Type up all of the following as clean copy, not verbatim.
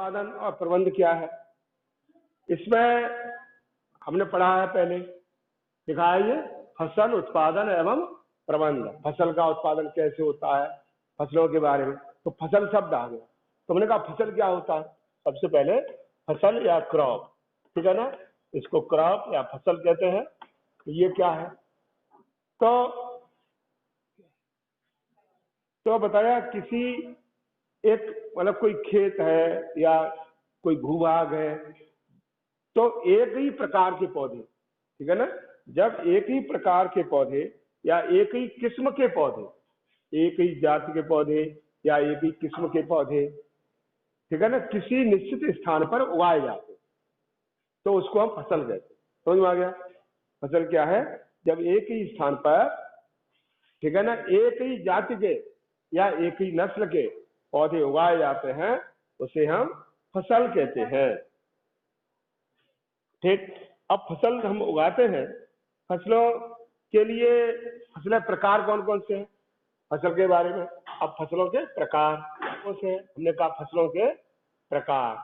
उत्पादन और प्रबंध क्या है। इसमें हमने पढ़ा है पहले, लिखा है ये फसल उत्पादन एवं प्रबंध। फसल का उत्पादन कैसे होता है, फसलों के बारे में। तो फसल शब्द आ गया, तो हमने कहा फसल क्या होता है। सबसे पहले फसल या क्रॉप, ठीक है ना, इसको क्रॉप या फसल कहते हैं। ये क्या है, तो बताया किसी एक मतलब कोई खेत है या कोई भूभाग है, तो एक ही प्रकार के पौधे, ठीक है ना, जब एक ही प्रकार के पौधे या एक ही किस्म के पौधे, एक ही जाति के पौधे या एक ही किस्म के पौधे, ठीक है ना, किसी निश्चित स्थान पर उगाए जाते, तो उसको हम फसल कहते हैं। समझ में आ गया। फसल क्या है, जब एक ही स्थान पर, ठीक है ना, एक ही जाति के या एक ही नस्ल के पौधे उगाए जाते हैं, उसे हम फसल कहते हैं। ठीक, अब फसल हम उगाते हैं, फसलों के लिए फसलें प्रकार कौन कौन से हैं फसल के बारे में। अब फसलों के प्रकार कौन से हैं, हमने कहा फसलों के प्रकार,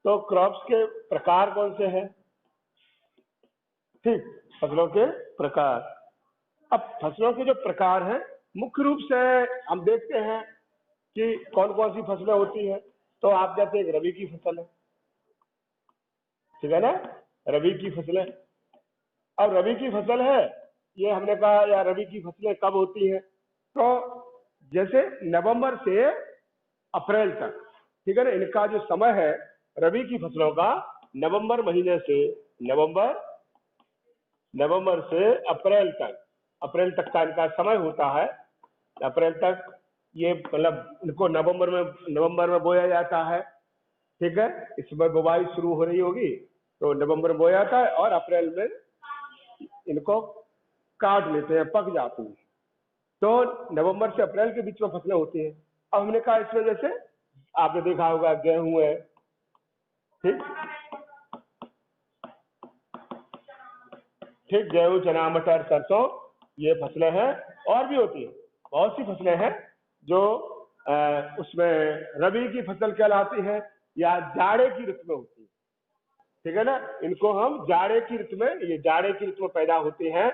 तो क्रॉप्स के प्रकार कौन से हैं। ठीक, फसलों के प्रकार। अब फसलों के जो प्रकार हैं, मुख्य रूप से हम देखते हैं कि कौन कौन सी फसलें होती हैं। तो आप जैसे एक रबी की फसल है, ठीक है ना, रबी की फसलें। अब रबी की फसल है, ये हमने कहा या रबी की फसलें कब होती हैं, तो जैसे नवंबर से अप्रैल तक, ठीक है ना, इनका जो समय है रबी की फसलों का, नवंबर महीने से नवंबर से अप्रैल तक का इनका समय होता है। अप्रैल तक ये मतलब इनको नवंबर में बोया जाता है, ठीक है। इसमें बुवाई शुरू हो रही होगी, तो नवंबर में बोया जाता है और अप्रैल में इनको काट लेते हैं, पक जाती हैं। तो नवंबर से अप्रैल के बीच में फसलें होती हैं। अब हमने कहा इसमें जैसे आपने देखा होगा गेहूं है, ठीक, गेहूं, चना, मटर, सरसों, ये फसलें हैं। और भी होती हैं, बहुत सी फसलें हैं जो उसमें रबी की फसल कहलाती है या जाड़े की ऋतु में होती है, ठीक है ना। इनको हम जाड़े की ऋतु में, ये जाड़े की ऋतु में पैदा होते हैं,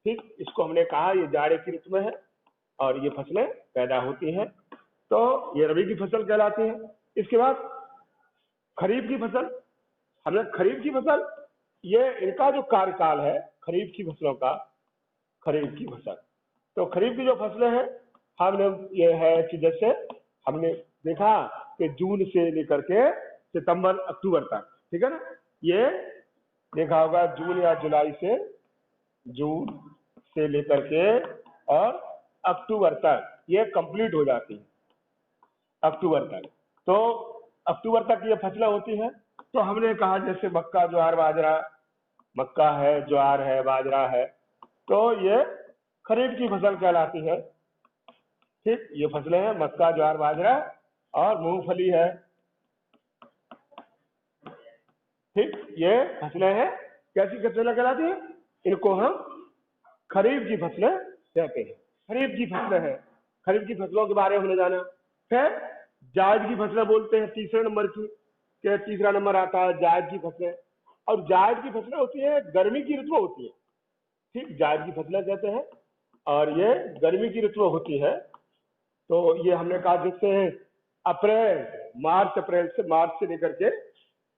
ठीक, इसको हमने कहा ये जाड़े की ऋतु में है और ये फसलें पैदा होती हैं, तो ये रबी की फसल कहलाती है। इसके बाद खरीफ की फसल, हमने खरीफ की फसल, ये इनका जो कार्यकाल है खरीफ की फसलों का, खरीफ की फसल, तो खरीफ की जो फसलें हैं, हमने ये है कि जैसे हमने देखा कि जून से लेकर के सितंबर अक्टूबर तक, ठीक है ना, ये देखा होगा जून या जुलाई से, जून से लेकर के और अक्टूबर तक ये कंप्लीट हो जाती है, अक्टूबर तक। तो अक्टूबर तक ये फसलें होती हैं। तो हमने कहा जैसे मक्का, ज्वार, बाजरा, मक्का है, ज्वार है, बाजरा है, तो ये खरीफ की फसल कहलाती है। ठीक, ये फसलें हैं मक्का, ज्वार, बाजरा और मूंगफली है। ठीक, ये फसलें हैं, कैसी फसलें कहलाती हैं, इनको हम खरीफ की फसलें कहते हैं। खरीफ की फसलें हैं, खरीफ की फसलों के बारे में हमने जाना। फिर जायद की फसलें बोलते हैं तीसरे नंबर की, के तीसरा नंबर आता है जायद की फसलें। और जायद की फसलें होती है गर्मी की ऋतु में होती है, ठीक, जायद की फसलें कहते हैं और ये गर्मी की ऋतु में होती है। तो ये हमने कहा जैसे मार्च से लेकर के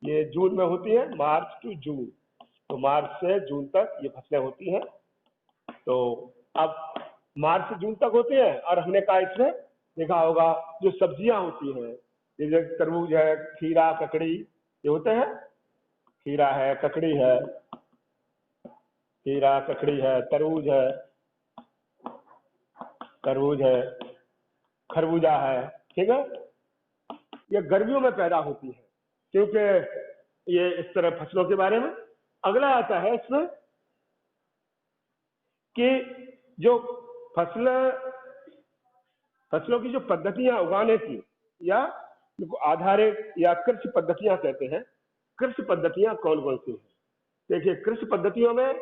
ये जून में होती है, मार्च टू जून, तो मार्च से जून तक ये फसलें होती हैं। तो अब मार्च से जून तक होती है और हमने कहा इसमें देखा होगा जो सब्जियां होती हैं, जैसे तरबूज है, खीरा, ककड़ी, ये होते हैं। खीरा है, ककड़ी है, तरबूज है, खरबूजा है, ठीक है। ये गर्मियों में पैदा होती है, क्योंकि ये इस तरह फसलों के बारे में। अगला आता है इसमें कि जो फसलों की जो पद्धतियां उगाने की या आधारित या कृषि पद्धतियां कहते हैं, कृषि पद्धतियां कौन कौन सी हैं। देखिए कृषि पद्धतियों में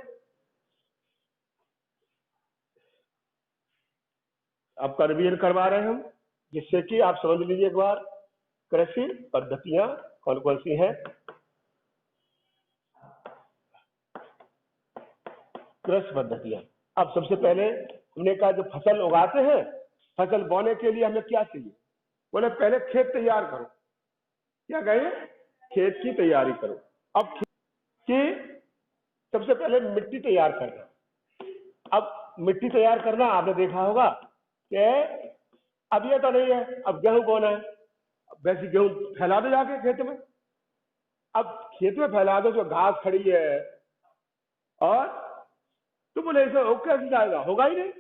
आपका रिवीजन करवा रहे हैं हम, जिससे कि आप समझ लीजिए एक बार कृषि पद्धतियां कौन कौन सी हैं? कृषि पद्धतियां। अब सबसे पहले हमने कहा जो फसल उगाते हैं, फसल बोने के लिए हमें क्या चाहिए? बोले पहले खेत तैयार करो। क्या कहें? खेत की तैयारी करो। अब कि सबसे पहले मिट्टी तैयार करना। अब मिट्टी तैयार करना आपने देखा होगा कि अब ये तो नहीं है, अब गेहूं बोना है, वैसे गेहूं फैला दो जाके खेत में। अब खेत में फैला दो, जो घास खड़ी है, और तुम बोले इसे हो कैसे जाएगा? होगा ही नहीं।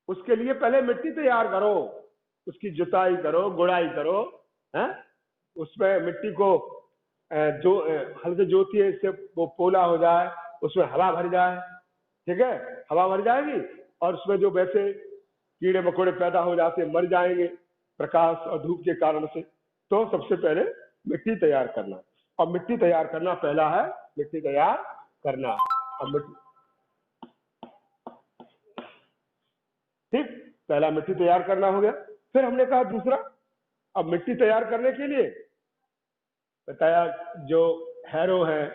उसके लिए पहले मिट्टी तैयार करो, उसकी जुताई करो, गुड़ाई करो, है? उसमें मिट्टी को जो हल से जोती है, इससे वो पोला हो जाए, उसमें हवा भर जाए। ठीक है, हवा भर जाएगी और उसमें जो वैसे कीड़े मकोड़े पैदा हो जाते मर जाएंगे प्रकाश और धूप के कारण से। तो सबसे पहले मिट्टी तैयार करना, और मिट्टी तैयार करना पहला है, मिट्टी तैयार करना। अब मिट्टी, ठीक, पहला मिट्टी तैयार करना हो गया। फिर हमने कहा दूसरा, अब मिट्टी तैयार करने के लिए बताया जो हैरो है,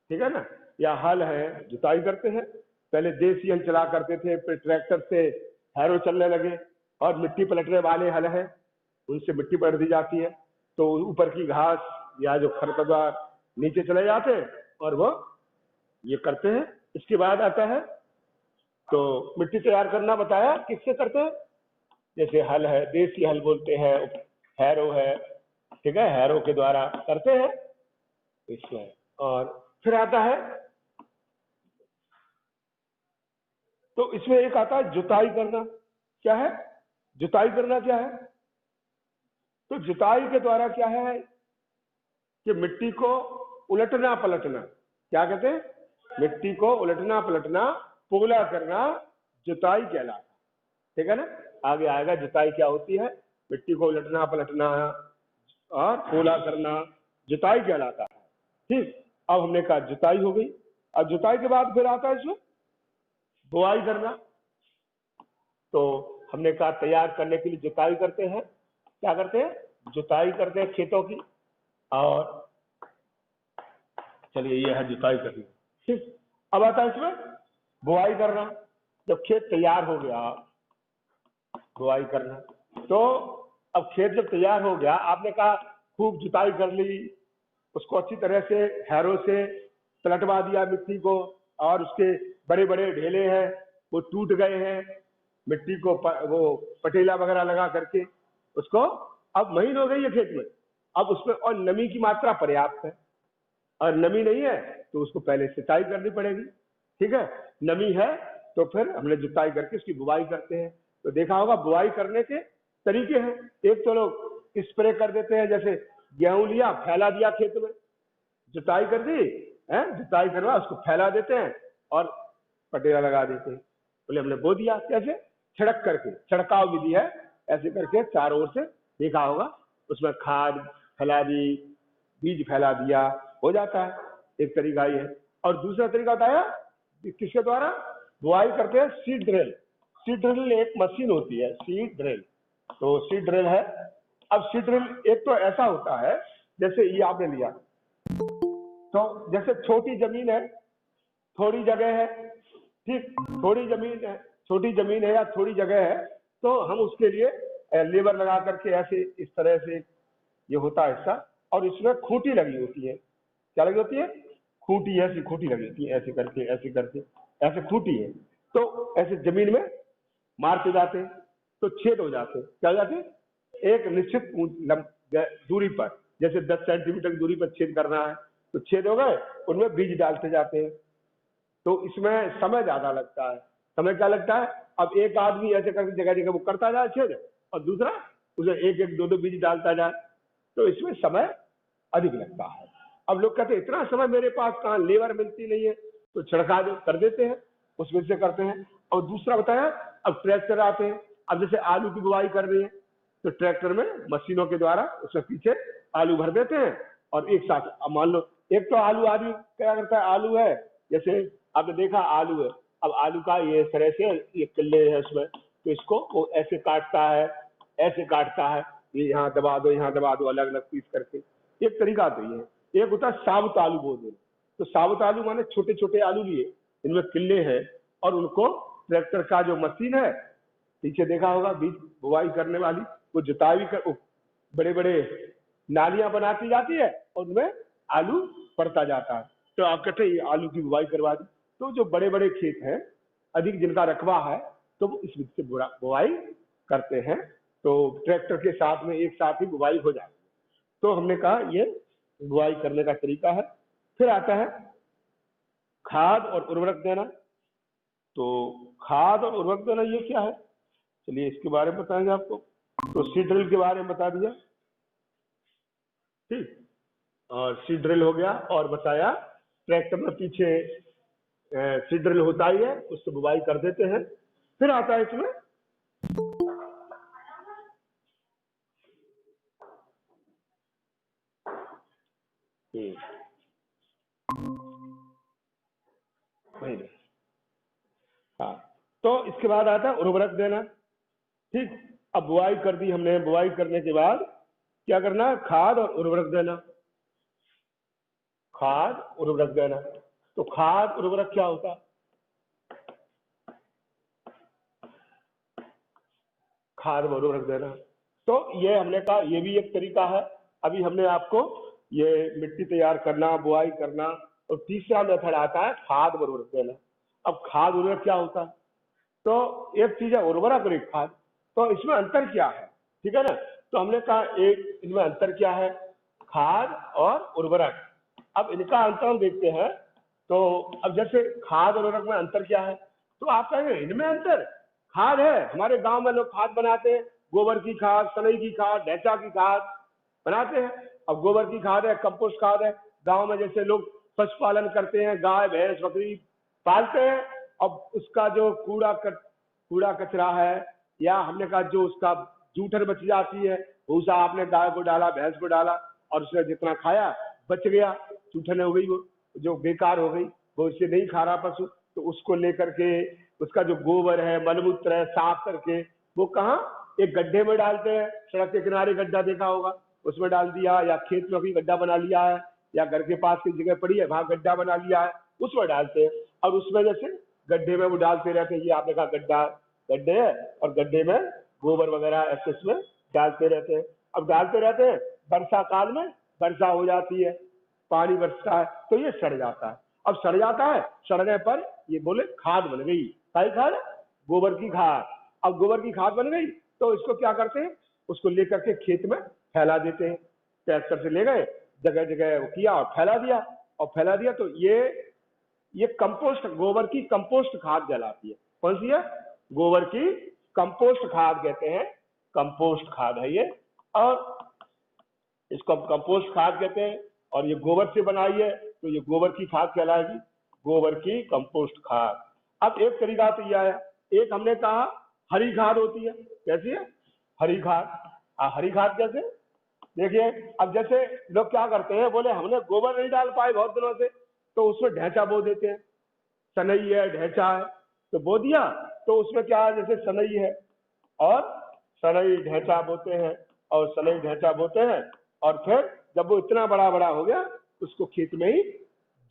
ठीक है ना, या हल है, जुताई करते हैं। पहले देसी हल चला करते थे, फिर ट्रैक्टर से हैरो चलने लगे, और मिट्टी पलटने वाले हल हैं, उनसे मिट्टी पलट दी जाती है, तो ऊपर की घास या जो खरपतवार नीचे चले जाते हैं, और वो ये करते हैं। इसके बाद आता है, तो मिट्टी तैयार करना बताया किससे करते हैं? जैसे हल है, देसी हल बोलते हैं, हैरो है, ठीक है, हैरो के द्वारा करते हैं इसमें। और फिर आता है, तो इसमें एक आता है जुताई करना। क्या है जुताई करना? क्या है? तो जुताई के द्वारा क्या है कि मिट्टी को उलटना पलटना। क्या कहते हैं? मिट्टी को उलटना पलटना, पोला करना, जुताई कहलाता। ठीक है ना, आगे आएगा जुताई क्या होती है। मिट्टी को उलटना पलटना और पोला करना जुताई कहलाता है। ठीक, अब हमने कहा जुताई हो गई। अब जुताई के बाद फिर आता है इसमें बुआई करना। तो हमने कहा तैयार करने के लिए जुताई करते हैं। क्या करते हैं? जुताई करते हैं खेतों की। और चलिए, ये है जुताई करना। ठीक, अब आता है इसमें बुआई करना। जब खेत तैयार हो गया, बुआई करना। तो अब खेत जब तैयार हो गया, आपने कहा खूब जुताई कर ली, उसको अच्छी तरह से हैरो से पलटवा दिया मिट्टी को, और उसके बड़े बड़े ढेले हैं वो टूट गए हैं, मिट्टी को वो पटेला वगैरह लगा करके उसको, अब महीन हो गई है खेत में। अब उसमें और नमी की मात्रा पर्याप्त है, और नमी नहीं है तो उसको पहले सिंचाई करनी पड़ेगी। ठीक है, नमी है तो फिर हमने जुताई करके उसकी बुवाई करते हैं। तो देखा होगा बुवाई करने के तरीके हैं। एक तो लोग स्प्रे कर देते हैं, जैसे गेहूं लिया फैला दिया खेत में, जुताई कर दी है, जुताई करवा उसको फैला देते हैं और पटेला लगा देते हैं, बोले हमने बो दिया। कैसे? छिड़क करके, छिड़काव विधि है, ऐसे करके चारों ओर से देखा होगा, उसमें खाद फैला दी, बीज फैला दिया, हो जाता है। एक तरीका ये है। और दूसरा तरीका बताया किसके द्वारा बुआई करते हैं? Seed drill. सीड ड्रिल एक मशीन होती है, सीड ड्रिल। तो सीड ड्रिल है। अब सीड ड्रिल एक तो ऐसा होता है, जैसे ये आपने लिया, तो जैसे छोटी जमीन है, थोड़ी जगह है, ठीक, थोड़ी जमीन है, छोटी जमीन है या थोड़ी जगह है, तो हम उसके लिए लेबर लगा करके ऐसे इस तरह से ये होता है हिस्सा, और इसमें खूंटी लगी होती है। क्या लगी होती है? खूंटी, ऐसी खूंटी लगी होती है, ऐसे करके ऐसे करके, ऐसे खूंटी है। तो ऐसे जमीन में मारते जाते हैं तो छेद हो जाते हैं। क्या हो जाते हैं? एक निश्चित दूरी पर, जैसे 10 सेंटीमीटर दूरी पर छेद करना है, तो छेद हो गए, उनमें बीज डालते जाते हैं। तो इसमें समय ज्यादा लगता है। समय क्या लगता है? अब एक आदमी ऐसे करके जगह जगह वो करता जाए छेद, और दूसरा उसे एक एक दो दो बीज डालता जाए, तो इसमें समय अधिक लगता है। अब लोग कहते हैं इतना समय मेरे पास कहाँ, लेबर मिलती नहीं है, तो छिड़का कर देते हैं, उस वजह से करते हैं। और दूसरा बताया, अब ट्रैक्टर आते हैं। अब जैसे आलू की बुआई कर रही है, तो ट्रैक्टर में मशीनों के द्वारा उसमें पीछे आलू भर देते हैं, और एक साथ, अब मान लो एक तो आलू आदमी क्या करता है, आलू है, जैसे आपने देखा आलू है, अब आलू का ये तरह से ये किले है उसमें, तो इसको वो ऐसे काटता है, ऐसे काटता है, ये यहाँ दबा दो, यहाँ दबा दो, अलग अलग पीस करके। एक तरीका तो ये है। एक होता है साबुत आलू बोल देना। तो साबुत आलू माने छोटे छोटे आलू लिए, इनमें किले हैं, और उनको ट्रैक्टर का जो मशीन है पीछे देखा होगा, बीज बुआई करने वाली, वो जुताई कर बड़े बड़े नालियां बनाती जाती है और उनमें आलू पड़ता जाता है। तो आप कहते हैं ये आलू की बुआई करवा दी। तो जो बड़े बड़े खेत हैं, अधिक जिनका रकबा है, तो वो इस विधि से बुआई करते हैं। तो ट्रैक्टर के साथ में एक साथ ही बुआई हो जाती है। तो हमने कहा ये बुआई करने का तरीका है। फिर आता है खाद और उर्वरक देना। तो खाद और उर्वरक देना ये क्या है, चलिए इसके बारे में बताएंगे आपको। तो सीड ड्रिल के बारे में बता दिया, ठीक, और सीड ड्रिल हो गया, और बताया ट्रैक्टर में पीछे सीड ड्रिल होता ही है, उससे बुवाई कर देते हैं। फिर आता है इसमें हाँ, तो इसके बाद आता है उर्वरक देना। ठीक, अब बुआई कर दी हमने, बुआई करने के बाद क्या करना है, खाद और उर्वरक देना। खाद उर्वरक देना। तो खाद उर्वरक क्या होता है, खाद और उर्वरक देना। तो ये हमने कहा ये भी एक तरीका है। अभी हमने आपको ये मिट्टी तैयार करना, बुआई करना, और तीसरा मेथड आता है खाद और उर्वरक देना। अब खाद उर्वरक क्या होता है, तो एक चीज है उर्वरक और एक खाद। तो इसमें अंतर क्या है, ठीक है ना। तो हमने कहा एक इनमें अंतर क्या है, खाद और उर्वरक। अब इनका अंतर हम देखते हैं। तो अब जैसे खाद और उर्वरक में अंतर क्या है, तो आप कहेंगे इनमें अंतर, खाद है, हमारे गांव में लोग खाद बनाते हैं, गोबर की खाद, सनई की खाद, ढैंचा की खाद बनाते हैं। अब गोबर की खाद है, कंपोस्ट खाद है। गांव में जैसे लोग पशुपालन करते हैं, गाय भैंस बकरी पालते हैं, अब उसका जो कूड़ा कचरा है, या हमने कहा जो उसका जूठन बच जाती है, भूसा आपने गाय को डाला, भैंस को डाला, और उसने जितना खाया बच गया, जूठन हो गई, वो जो बेकार हो गई, वो उससे नहीं खा रहा पशु, तो उसको लेकर के उसका जो गोबर है, मलमूत्र है, साफ करके वो कहाँ एक गड्ढे में डालते हैं। सड़क के किनारे गड्ढा देखा होगा, उसमें डाल दिया, या खेत में भी गड्ढा बना लिया है, या घर के पास की जगह पड़ी है वहां गड्ढा बना लिया है, उसमें डालते हैं। और उसमें जैसे गड्ढे में वो डालते रहते हैं, ये आपने कहा गड्ढे है, और गड्ढे में गोबर वगैरह ऐसे उसमें डालते रहते हैं। अब डालते रहते हैं, वर्षा काल में वर्षा हो जाती है, पानी बरसता है, तो ये सड़ जाता है। अब सड़ जाता है, सड़ने पर ये बोले खाद बन गई, क्या खाद, गोबर की खाद। अब गोबर की खाद बन गई, तो इसको क्या करते हैं, उसको लेकर के खेत में फैला देते हैं। ट्रैक्टर से ले गए, जगह जगह किया और फैला दिया, तो ये कंपोस्ट, गोबर की कंपोस्ट खाद कहलाती है। कौन सी है, गोबर की कंपोस्ट खाद कहते हैं, कंपोस्ट खाद है ये। और इसको कंपोस्ट खाद कहते हैं, और ये गोबर से बनाई है, तो ये गोबर की खाद कहलाएगी, गोबर की कंपोस्ट खाद। अब एक तरीका तो यह है, एक हमने कहा हरी खाद होती है। कैसी है, हरी खाद। हरी खाद कैसे, देखिए, अब जैसे लोग क्या करते हैं, बोले हमने गोबर नहीं डाल पाए बहुत दिनों से, तो उसमें ढैंचा बो देते हैं। सनई है, ढैंचा है, तो बो दिया, तो उसमें क्या है, जैसे सनई है और सनई ढैंचा बोते हैं, और सनई ढैंचा बोते हैं, और फिर जब वो इतना बड़ा बड़ा हो गया, उसको खेत में ही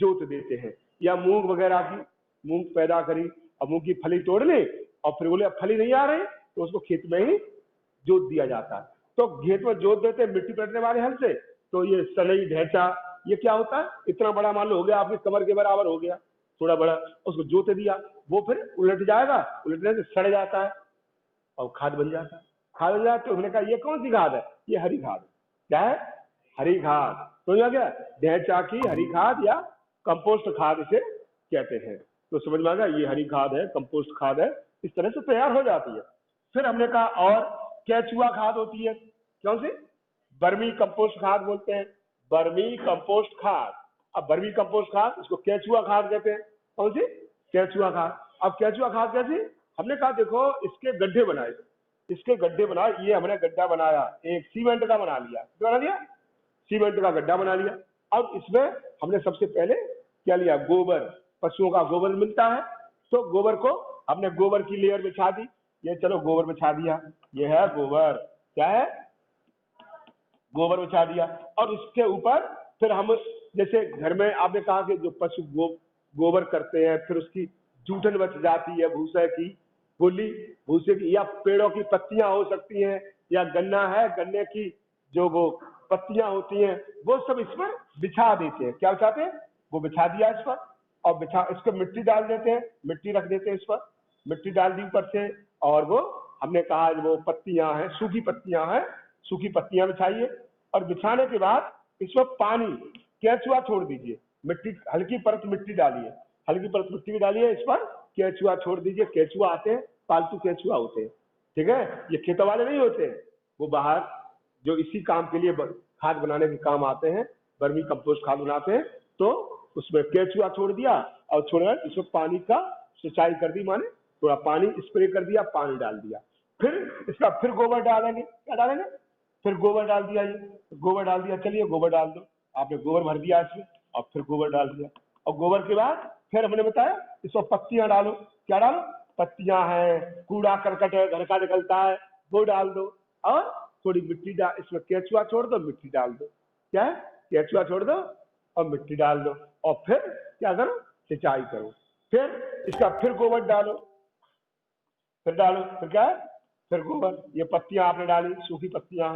जोत देते हैं। या मूंग वगैरह की, मूंग पैदा करी, और मूंग की फली तोड़ ली, और फिर बोले अब फली नहीं आ रही, तो उसको खेत में ही जोत दिया जाता है। तो खेत में जोत देते हैं मिट्टी पलटने वाले हल से। तो ये सनई ढैंचा ये क्या होता है, इतना बड़ा मान लो हो गया, आपकी कमर के बराबर हो गया, थोड़ा बड़ा, उसको जोत दिया, वो फिर उलट जाएगा, उलटने से सड़ जाता है और खाद बन जाता है। खाद बन जाता है, तो उन्होंने कहा ये कौन सी खाद है, ये हरी खाद। क्या है, हरी खाद। तो समझ आ गया, ढैंचा की हरी खाद या कंपोस्ट खाद इसे कहते हैं। तो समझ में आ गया, ये हरी खाद है, कंपोस्ट खाद है, इस तरह से तैयार हो जाती है। फिर हमने कहा और केचुआ खाद होती है। कौन सी, बर्मी कंपोस्ट खाद बोलते हैं, बर्मी कंपोस्ट खाद। अब बर्मी कंपोस्ट खाद, इसको केचुआ खाद कहते हैं। कौन सी, केचुआ खाद। अब केचुआ खाद कैसी, हमने कहा देखो इसके गड्ढे बनाए, ये हमने गड्ढा बनाया, एक सीमेंट का बना लिया, बना दिया, सीमेंट का गड्ढा बना लिया। अब इसमें हमने सबसे पहले क्या लिया, गोबर, पशुओं का गोबर मिलता है, तो गोबर को हमने गोबर की लेयर बिछा दी। ये चलो गोबर बिछा दिया, ये है गोबर, क्या है, गोबर बिछा दिया, और उसके ऊपर फिर हम जैसे घर में आपने कहा कि जो पशु गोबर करते हैं, फिर उसकी जूठन बच जाती है, भूसे की गोली, भूसे की, या पेड़ों की पत्तियां हो सकती हैं, या गन्ना है, गन्ने की जो वो पत्तियां होती हैं, वो सब इस पर बिछा देते हैं। क्या बिछाते हैं? वो बिछा दिया इस पर, और बिछा इसको मिट्टी डाल देते हैं, मिट्टी रख देते हैं इस पर, मिट्टी डाल दी ऊपर से, और वो हमने कहा वो पत्तियां हैं, सूखी पत्तियां हैं, सूखी पत्तियां बिछाइए, और बिछाने के बाद इसमें पानी केंचुआ छोड़ दीजिए, मिट्टी हल्की परत मिट्टी डालिए, हल्की परत मिट्टी भी डालिए, इस पर केंचुआ छोड़ दीजिए। केंचुआ आते हैं, पालतू केंचुआ होते हैं, ठीक है, ये खेतों वाले नहीं होते हैं, वो बाहर जो इसी काम के लिए खाद बनाने के काम आते हैं, वर्मी कंपोस्ट खाद बनाते हैं, तो उसमें केंचुआ छोड़ दिया, और छोड़कर इसमें पानी का सिंचाई कर दी, माने थोड़ा पानी स्प्रे कर दिया, पानी डाल दिया, फिर इसका फिर गोबर डालेंगे। क्या डालेंगे? फिर गोबर डाल दिया, ये गोबर डाल दिया, चलिए गोबर डाल दो, आपने गोबर भर दिया इसमें, और फिर गोबर डाल दिया, और गोबर के बाद फिर हमने बताया इसमें पत्तियां डालो। क्या डालो? पत्तियां हैं, कूड़ा करकट है घर का निकलता है, वो डाल दो, और थोड़ी मिट्टी डाल, इसमें केंचुआ छोड़ दो, मिट्टी डाल दो। क्या है? केंचुआ छोड़ दो और मिट्टी डाल दो, और फिर क्या करो? सिंचाई करो, फिर इसका फिर गोबर डालो, फिर डालो, फिर क्या है? फिर गोबर, ये पत्तियां आपने डाली, सूखी पत्तियां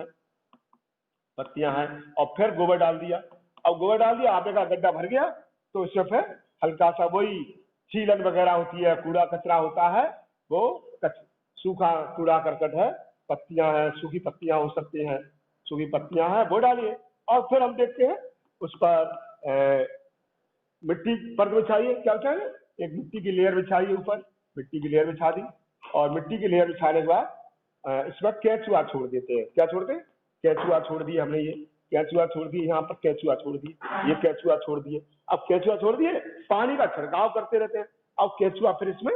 हैं, और फिर गोबर डाल दिया, अब गोबर डाल दिया, आपने कहा गड्ढा भर गया, तो इसमें फिर हल्का सा वही छीलन वगैरह होती है, कूड़ा कचरा होता है, वो सूखा कूड़ा करकट है, पत्तियां हैं, सूखी पत्तियां हो सकती हैं, सूखी पत्तियां हैं, वो डालिए, और फिर हम देखते हैं उस पर मिट्टी पर बिछाइए। क्या बिछाइए? एक मिट्टी की लेयर बिछाइए ऊपर, मिट्टी की लेयर बिछा दी, और मिट्टी की लेयर बिछाने के बाद इसमें केंचुआ छोड़ देते हैं। क्या छोड़ते हैं? केंचुआ छोड़ दिए हमने, ये केंचुआ छोड़ दिए, यहाँ पर केंचुआ छोड़ दिए, ये केंचुआ छोड़ दिए, अब केंचुआ छोड़ दिए, पानी का छिड़काव करते रहते हैं। अब केंचुआ फिर इसमें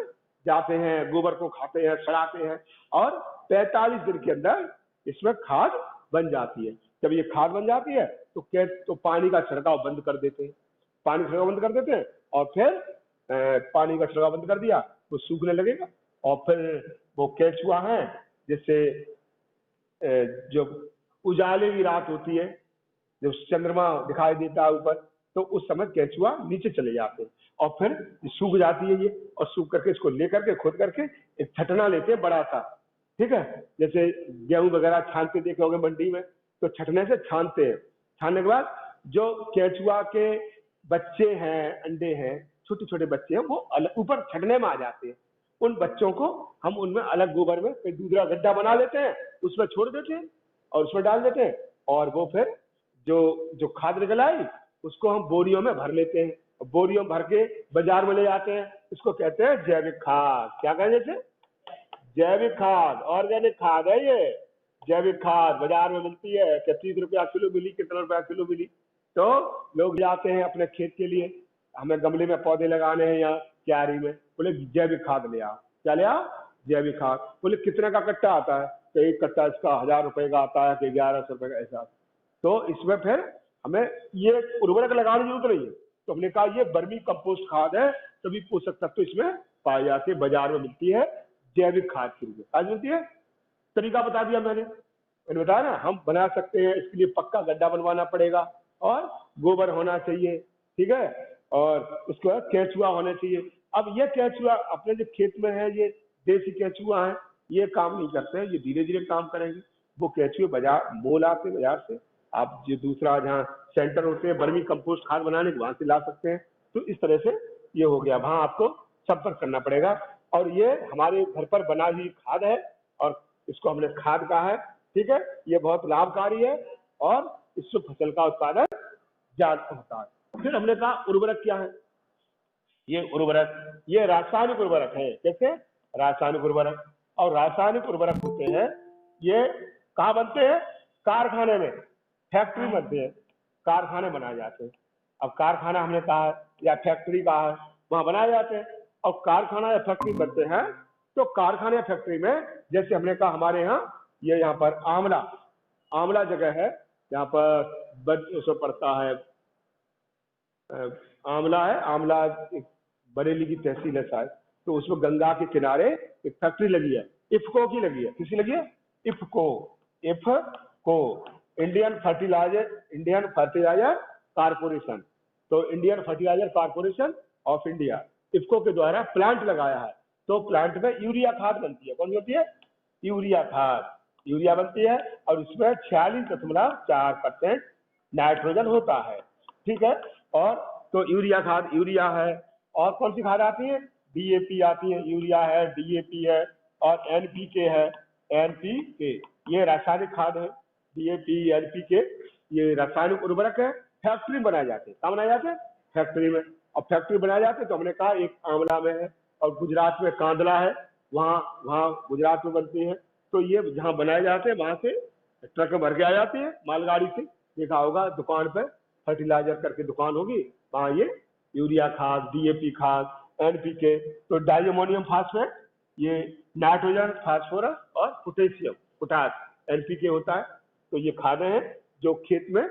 जाते हैं, गोबर को खाते हैं, सड़ाते हैं, और 45 दिन के अंदर इसमें खाद बन जाती है। जब ये खाद बन जाती है तो पानी का छिड़काव बंद कर देते हैं, पानी छिड़काव बंद कर देते हैं, और फिर पानी का छिड़काव बंद कर दिया, वो सूखने लगेगा, और फिर वो केंचुआ है, जिससे जो उजाले की रात होती है, जब चंद्रमा दिखाई देता है ऊपर, तो उस समय केंचुआ नीचे चले जाते हैं, और फिर सूख जाती है ये, और सूख करके इसको लेकर के खोद करके एक छटना लेते हैं बड़ा सा, ठीक है, जैसे गेहूं वगैरह छानते देखे होंगे मंडी में, तो छटने से छानते हैं, छानने के बाद जो केंचुआ के बच्चे हैं, अंडे हैं, छोटे छोटे बच्चे हैं, वो अलग ऊपर छटने में आ जाते हैं, उन बच्चों को हम उनमें अलग गोबर में फिर दूसरा गड्ढा बना लेते हैं, उसमें छोड़ देते हैं, और उसमें डाल देते हैं, और वो फिर जो जो खाद निकल आई उसको हम बोरियों में भर लेते हैं, बोरियों में भर के बाजार में ले जाते हैं, इसको कहते हैं जैविक खाद। क्या कहते थे? जैविक खाद, ऑर्गेनिक खाद है ये, जैविक खाद बाजार में मिलती है, कि 30 रुपया किलो मिली, कितना रुपया किलो मिली, तो लोग जाते हैं अपने खेत के लिए, हमें गमले में पौधे लगाने हैं या क्यारी में, बोले जैविक खाद ले आओ। क्या ले आओ? जैविक खाद। बोले कितने का कट्टा आता है? तो एक कट्टा इसका 1000 रुपए का आता है, कि 1100 रुपए का, ऐसा। तो इसमें फिर हमें ये उर्वरक लगाने की जरूरत नहीं है, तो हमने कहा ये वर्मी कंपोस्ट खाद है, सभी पोषक तत्व इसमें पाए जाते हैं, बाजार में मिलती है जैविक खाद के रूप में। आज मिलती है, तरीका बता दिया मैंने बताया ना, हम बना सकते हैं, इसके लिए पक्का गड्ढा बनवाना पड़ेगा, और गोबर होना चाहिए, ठीक है, और उसके बाद केंचुआ होना चाहिए। अब ये केंचुआ अपने जो खेत में है, ये देसी केंचुआ है, ये काम नहीं करते हैं, ये धीरे धीरे काम करेंगे। वो केंचुए बाजार मोल आते हैं, बाजार से आप जो दूसरा जहाँ सेंटर होते हैं वर्मी कंपोस्ट खाद बनाने के, वहां से ला सकते हैं। तो इस तरह से ये हो गया, वहां आपको संपर्क करना पड़ेगा, और ये हमारे घर पर बना हुई खाद है, और इसको हमने खाद कहा है, ठीक है, ये बहुत लाभकारी है, और इससे फसल का उत्पादन ज्यादा होता है। फिर हमने कहा उर्वरक क्या है? ये रासायनिक उर्वरक है। कैसे? रासायनिक उर्वरक। और रासायनिक उर्वरक होते हैं, ये कहाँ बनते हैं? कारखाने में, फैक्ट्री में बनते हैं, कारखाने बनाए जाते हैं। अब कारखाना हमने कहा है, या फैक्ट्री कहा है, वहां बनाए जाते हैं। और कारखाना या फैक्ट्री बनते हैं, तो कारखाने या फैक्ट्री में, जैसे हमने कहा हमारे यहाँ, ये यहाँ पर आमला जगह है, यहाँ पर उसमें पड़ता है, आमला है, आमला एक बरेली की तहसील है शायद, तो उसमें गंगा के किनारे एक फैक्ट्री लगी है, इफको की लगी है। किसी लगी है? IFFCO Indian fertiliser corporation. तो Indian fertiliser corporation of India, IFFCO के द्वारा प्लांट लगाया है। तो प्लांट में यूरिया खाद बनती है। कौन सी होती है? यूरिया खाद, यूरिया बनती है और इसमें 46.4% नाइट्रोजन होता है। ठीक है। और तो यूरिया खाद, यूरिया है। और कौन सी खाद आती है? डीएपी आती है, यूरिया है, डीएपी है और एनपीके है। एनपीके ये रासायनिक खाद है। डीएपी, एनपीके ये रासायनिक उर्वरक है। फैक्ट्री में बनाए जाते हैं। कहाँ बनाए जाते हैं? फैक्ट्री में। और फैक्ट्री बनाए जाते हैं तो हमने कहा एक आंवला में है और गुजरात में कांदला है, वहाँ वहाँ गुजरात में बनती है। तो ये जहाँ बनाए जाते हैं वहाँ से ट्रक में भर के आ जाती है मालगाड़ी से। देखा होगा दुकान पे फर्टिलाइजर करके दुकान होगी, वहाँ ये यूरिया खाद, डीएपी खाद, एनपीके, तो डाइअमोनियम फास्फेट, ये नाइट्रोजन, फास्फोरस और पोटेशियम, पोटास, एनपीके होता है। तो ये खादें हैं जो खेत में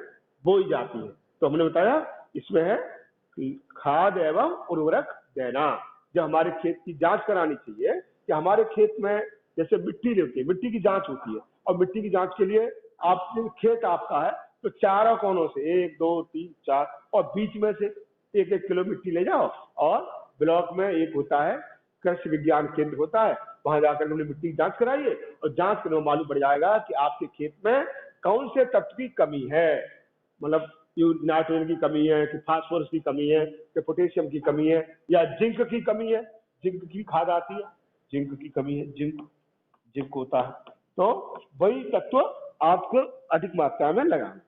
बोई जाती है। तो हमने बताया इसमें है खाद एवं उर्वरक देना। जब हमारे खेत की जांच करानी चाहिए कि हमारे खेत में जैसे मिट्टी लेती है, मिट्टी की जांच होती है और मिट्टी की जांच के लिए आप खेत आपका है तो चारों कोनों से 1 2 3 4 और बीच में से 1-1 किलो मिट्टी ले जाओ और ब्लॉक में एक होता है कृषि विज्ञान केंद्र होता है, वहां जाकर हमने मिट्टी की जांच कराइए और जांच करने में मालूम पड़ जाएगा कि आपके खेत में कौन से तत्व की कमी है। मतलब नाइट्रोजन की कमी है कि फास्फोरस की कमी है कि पोटेशियम की कमी है या जिंक की कमी है। जिंक की खाद आती है, जिंक की कमी है, जिंक होता है। तो वही तत्व आपको अधिक मात्रा में लगाना।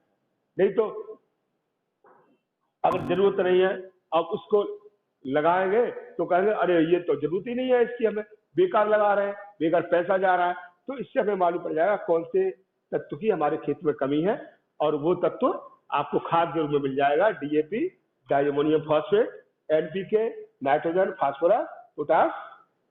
नहीं तो अगर जरूरत नहीं है आप उसको लगाएंगे तो कहेंगे अरे ये तो जरूरत ही नहीं है इसकी, हमें बेकार लगा रहे हैं, बेकार पैसा जा रहा है। तो इससे हमें मालूम पड़ जाएगा कौन से तत्व की हमारे खेत में कमी है और वो तत्व आपको खाद के रूप में मिल जाएगा। DAP, diammonium phosphate, NPK, nitrogen, phosphorus, potash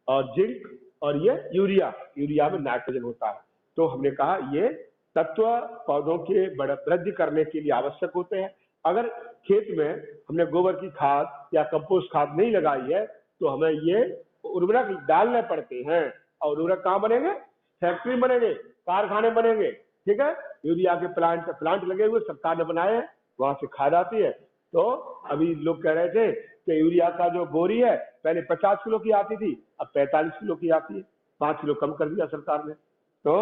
और जिंक और ये यूरिया, यूरिया में नाइट्रोजन होता है। तो हमने कहा ये तत्व पौधों के वृद्धि करने के लिए आवश्यक होते हैं। अगर खेत में हमने गोबर की खाद या कंपोस्ट खाद नहीं लगाई है तो हमें ये उर्वरक डालने पड़ते हैं। और उर्वरक कहाँ बनेंगे? फैक्ट्री बनेंगे, कारखाने बनेंगे। ठीक है। यूरिया के प्लांट लगे हुए सरकार ने बनाए हैं, वहां से खाद आती है। तो अभी लोग कह रहे थे कि यूरिया का जो बोरी है पहले 50 किलो की आती थी, अब 45 किलो की आती है, 5 किलो कम कर दिया सरकार ने। तो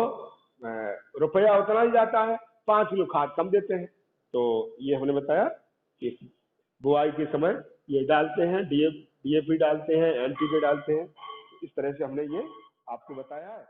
रुपया उतना ही जाता है, 5 किलो खाद कम देते हैं। तो ये हमने बताया कि बुआई के समय ये डालते हैं, डीएपी डालते हैं, एनपीके डालते हैं। इस तरह से हमने ये आपको बताया है।